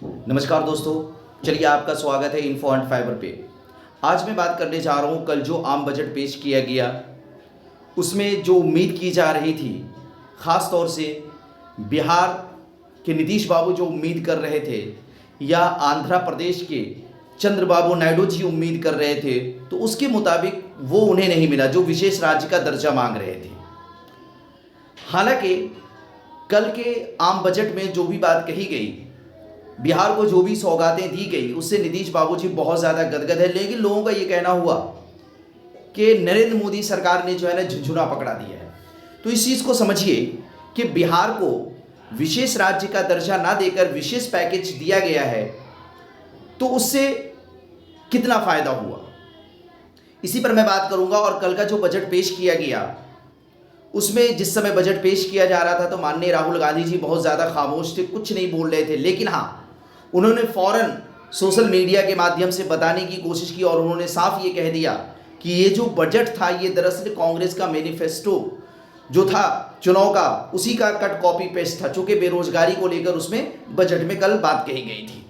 नमस्कार दोस्तों, चलिए आपका स्वागत है इन्फो एंड फाइबर पे। आज मैं बात करने जा रहा हूँ कल जो आम बजट पेश किया गया, उसमें जो उम्मीद की जा रही थी, ख़ास तौर से बिहार के नीतीश बाबू जो उम्मीद कर रहे थे या आंध्र प्रदेश के चंद्रबाबू नायडू जी उम्मीद कर रहे थे, तो उसके मुताबिक वो उन्हें नहीं मिला जो विशेष राज्य का दर्जा मांग रहे थे। हालांकि कल के आम बजट में जो भी बात कही गई, बिहार को जो भी सौगातें दी गई, उससे नीतीश बाबू जी बहुत ज़्यादा गदगद है। लेकिन लोगों का ये कहना हुआ कि नरेंद्र मोदी सरकार ने जो है ना झुनझुना पकड़ा दिया है। तो इस चीज़ को समझिए कि बिहार को विशेष राज्य का दर्जा ना देकर विशेष पैकेज दिया गया है, तो उससे कितना फ़ायदा हुआ, इसी पर मैं बात करूंगा। और कल का जो बजट पेश किया गया, उसमें जिस समय बजट पेश किया जा रहा था तो माननीय राहुल गांधी जी बहुत ज़्यादा खामोश थे, कुछ नहीं बोल रहे थे। लेकिन हाँ, उन्होंने फ़ौरन सोशल मीडिया के माध्यम से बताने की कोशिश की और उन्होंने साफ ये कह दिया कि ये जो बजट था, ये दरअसल कांग्रेस का मैनिफेस्टो जो था चुनाव का, उसी का कट कॉपी पेस्ट था, चूँकि बेरोजगारी को लेकर उसमें बजट में कल बात कही गई थी।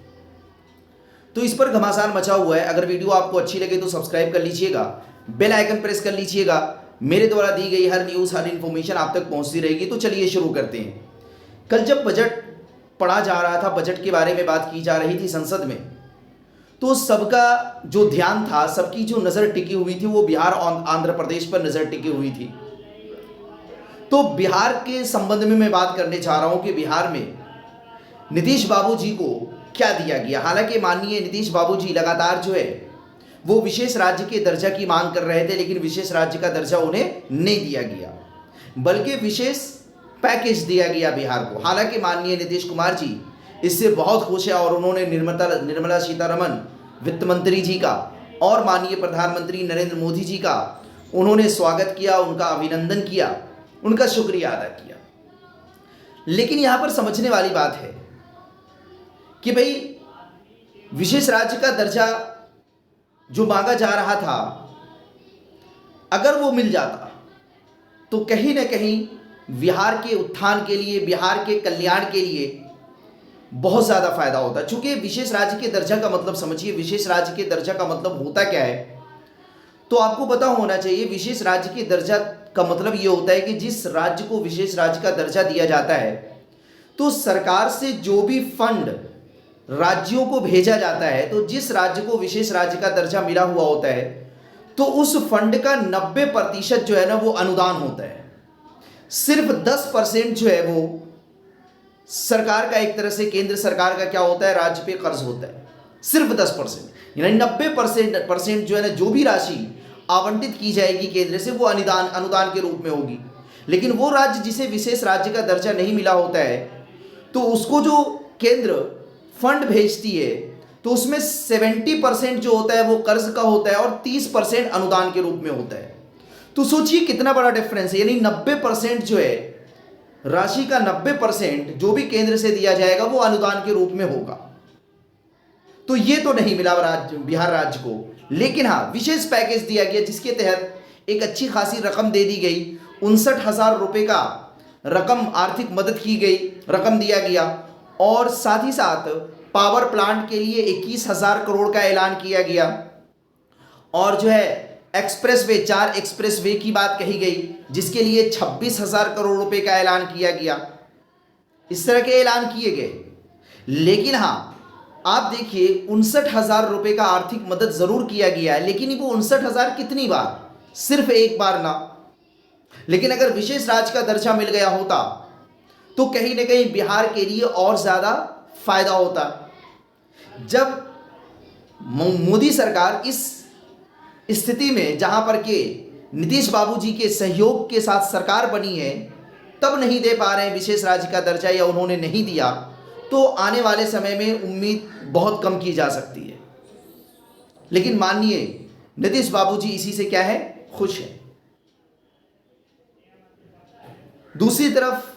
तो इस पर घमासान मचा हुआ है। अगर वीडियो आपको अच्छी लगे तो सब्सक्राइब कर लीजिएगा, बेल आइकन प्रेस कर लीजिएगा। मेरे द्वारा दी गई हर न्यूज़, हर इन्फॉर्मेशन आप तक पहुंचती रहेगी। तो चलिए शुरू करते हैं। कल जब बजट पढ़ा जा रहा था, बजट के बारे में बात की जा रही थी संसद में, तो सबका जो ध्यान था, सबकी जो नज़र टिकी हुई थी, वो बिहार और आंध्र प्रदेश पर नज़र टिकी हुई थी। तो बिहार के संबंध में मैं बात करने चाह रहा हूं कि बिहार में नीतीश बाबू जी को क्या दिया गया। हालांकि माननीय नीतीश बाबू जी लगातार जो है वो विशेष राज्य के दर्जा की मांग कर रहे थे, लेकिन विशेष राज्य का दर्जा उन्हें नहीं दिया गया, बल्कि विशेष पैकेज दिया गया बिहार को। हालांकि माननीय नीतीश कुमार जी इससे बहुत खुश है और उन्होंने निर्मला सीतारमण वित्त मंत्री जी का और माननीय प्रधानमंत्री नरेंद्र मोदी जी का उन्होंने स्वागत किया, उनका अभिनंदन किया, उनका शुक्रिया अदा किया। लेकिन यहाँ पर समझने वाली बात है कि भाई विशेष राज्य का दर्जा जो मांगा जा रहा था, अगर वो मिल जाता तो कहीं ना कहीं बिहार के उत्थान के लिए, बिहार के कल्याण के लिए बहुत ज़्यादा फायदा होता। चूंकि विशेष राज्य के दर्जा का मतलब समझिए, विशेष राज्य के दर्जा का मतलब होता क्या है, तो आपको पता होना चाहिए। विशेष राज्य के दर्जा का मतलब ये होता है कि जिस राज्य को विशेष राज्य का दर्जा दिया जाता है, तो सरकार से जो भी फंड राज्यों को भेजा जाता है, तो जिस राज्य को विशेष राज्य का दर्जा मिला हुआ होता है, तो उस फंड का 90% जो है ना वो अनुदान होता है। सिर्फ 10% जो है वो सरकार का, एक तरह से केंद्र सरकार का क्या होता है, राज्य पे कर्ज होता है। सिर्फ 10%, यानी 90% जो है ना, जो भी राशि आवंटित की जाएगी केंद्र से, वो अनुदान के रूप में होगी। लेकिन वो राज्य जिसे विशेष राज्य का दर्जा नहीं मिला होता है, तो उसको जो केंद्र फंड भेजती है, तो उसमें 70% जो होता है वो कर्ज का होता है और 30% अनुदान के रूप में होता है। तो सोचिए कितना बड़ा डिफरेंस है। यानी 90% जो है राशि का 90% जो भी केंद्र से दिया जाएगा वो अनुदान के रूप में होगा। तो ये तो नहीं मिला बिहार राज्य को। लेकिन हाँ, विशेष पैकेज दिया गया जिसके तहत एक अच्छी खासी रकम दे दी गई। 59,000 रुपये का रकम, आर्थिक मदद की गई, रकम दिया गया। और साथ ही साथ पावर प्लांट के लिए 21,000 करोड़ का ऐलान किया गया। और जो है एक्सप्रेसवे, 4 एक्सप्रेसवे की बात कही गई, जिसके लिए 26,000 करोड़ रुपए का ऐलान किया गया। इस तरह के ऐलान किए गए। लेकिन हाँ, आप देखिए 59,000 रुपये का आर्थिक मदद जरूर किया गया है, लेकिन वो 59,000 कितनी बार? सिर्फ एक बार ना। लेकिन अगर विशेष राज्य का दर्जा मिल गया होता तो कहीं ना कहीं बिहार के लिए और ज़्यादा फायदा होता। जब मोदी सरकार इस स्थिति में, जहां पर के नीतीश बाबू जी के सहयोग के साथ सरकार बनी है, तब नहीं दे पा रहे हैं विशेष राज्य का दर्जा, या उन्होंने नहीं दिया, तो आने वाले समय में उम्मीद बहुत कम की जा सकती है। लेकिन माननीय नीतीश बाबू जी इसी से क्या है, खुश है। दूसरी तरफ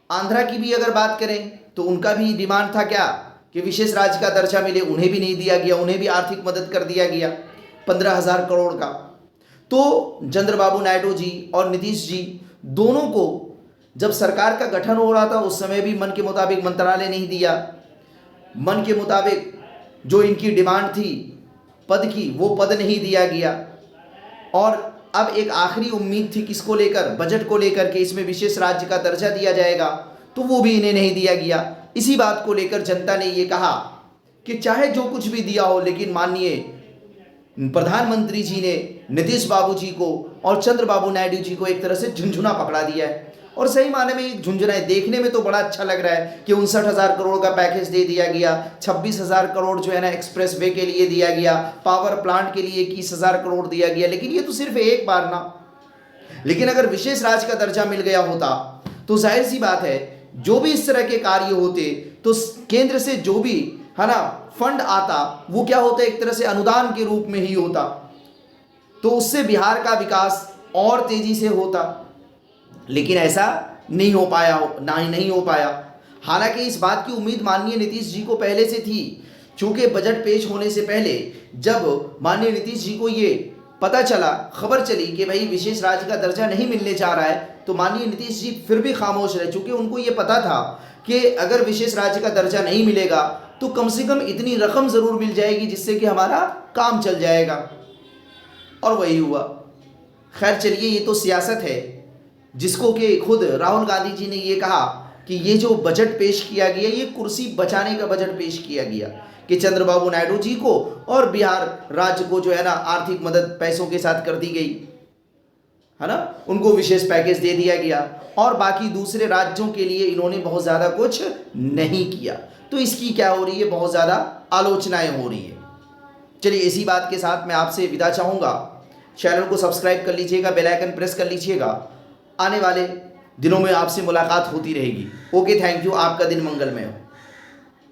आंध्रा की भी अगर बात करें, तो उनका भी डिमांड था क्या कि विशेष राज्य का दर्जा मिले, उन्हें भी नहीं दिया गया। उन्हें भी आर्थिक मदद कर दिया गया 15,000 करोड़ का। तो चंद्रबाबू नायडू जी और नीतीश जी दोनों को जब सरकार का गठन हो रहा था, उस समय भी मन के मुताबिक मंत्रालय नहीं दिया, मन के मुताबिक जो इनकी डिमांड थी पद की, वो पद नहीं दिया गया। और अब एक आखिरी उम्मीद थी किसको लेकर, बजट को लेकर के इसमें विशेष राज्य का दर्जा दिया जाएगा, तो वो भी इन्हें नहीं दिया गया। इसी बात को लेकर जनता ने ये कहा कि चाहे जो कुछ भी दिया हो, लेकिन माननीय प्रधानमंत्री जी ने नीतीश बाबू जी को और चंद्रबाबू नायडू जी को एक तरह से झुंझुना पकड़ा दिया है। और सही माने में एक झुंझुना है, देखने में तो बड़ा अच्छा लग रहा है कि 59,000 करोड़ का पैकेज दे दिया गया, 26,000 करोड़ जो है ना एक्सप्रेस वे के लिए दिया गया, पावर प्लांट के लिए 21,000 करोड़ दिया गया। लेकिन ये तो सिर्फ एक बार ना, लेकिन अगर विशेष राज्य का दर्जा मिल गया होता तो जाहिर सी बात है जो भी इस तरह के कार्य होते तो केंद्र से जो भी है ना फंड आता वो क्या होता, एक तरह से अनुदान के रूप में ही होता, तो उससे बिहार का विकास और तेजी से होता। लेकिन ऐसा नहीं हो पाया, नहीं हो पाया। हालांकि इस बात की उम्मीद माननीय नीतीश जी को पहले से थी, क्योंकि बजट पेश होने से पहले जब माननीय नीतीश जी को ये पता चला, खबर चली कि भाई विशेष राज्य का दर्जा नहीं मिलने जा रहा है, तो माननीय नीतीश जी फिर भी खामोश रहे, चूंकि उनको ये पता था कि अगर विशेष राज्य का दर्जा नहीं मिलेगा तो कम से कम इतनी रकम ज़रूर मिल जाएगी जिससे कि हमारा काम चल जाएगा। और वही हुआ। खैर चलिए, ये तो सियासत है, जिसको कि खुद राहुल गांधी जी ने ये कहा कि ये जो बजट पेश किया गया ये कुर्सी बचाने का बजट पेश किया गया, कि चंद्रबाबू नायडू जी को और बिहार राज्य को जो है ना आर्थिक मदद पैसों के साथ कर दी गई है ना, उनको विशेष पैकेज दे दिया गया और बाकी दूसरे राज्यों के लिए इन्होंने बहुत ज़्यादा कुछ नहीं किया। तो इसकी क्या हो रही है, बहुत ज़्यादा आलोचनाएं हो रही है। चलिए, इसी बात के साथ मैं आपसे विदा चाहूँगा। चैनल को सब्सक्राइब कर लीजिएगा, बेल आइकन प्रेस कर लीजिएगा। आने वाले दिनों में आपसे मुलाकात होती रहेगी। Okay, thank you. आपका दिन मंगलमय हो।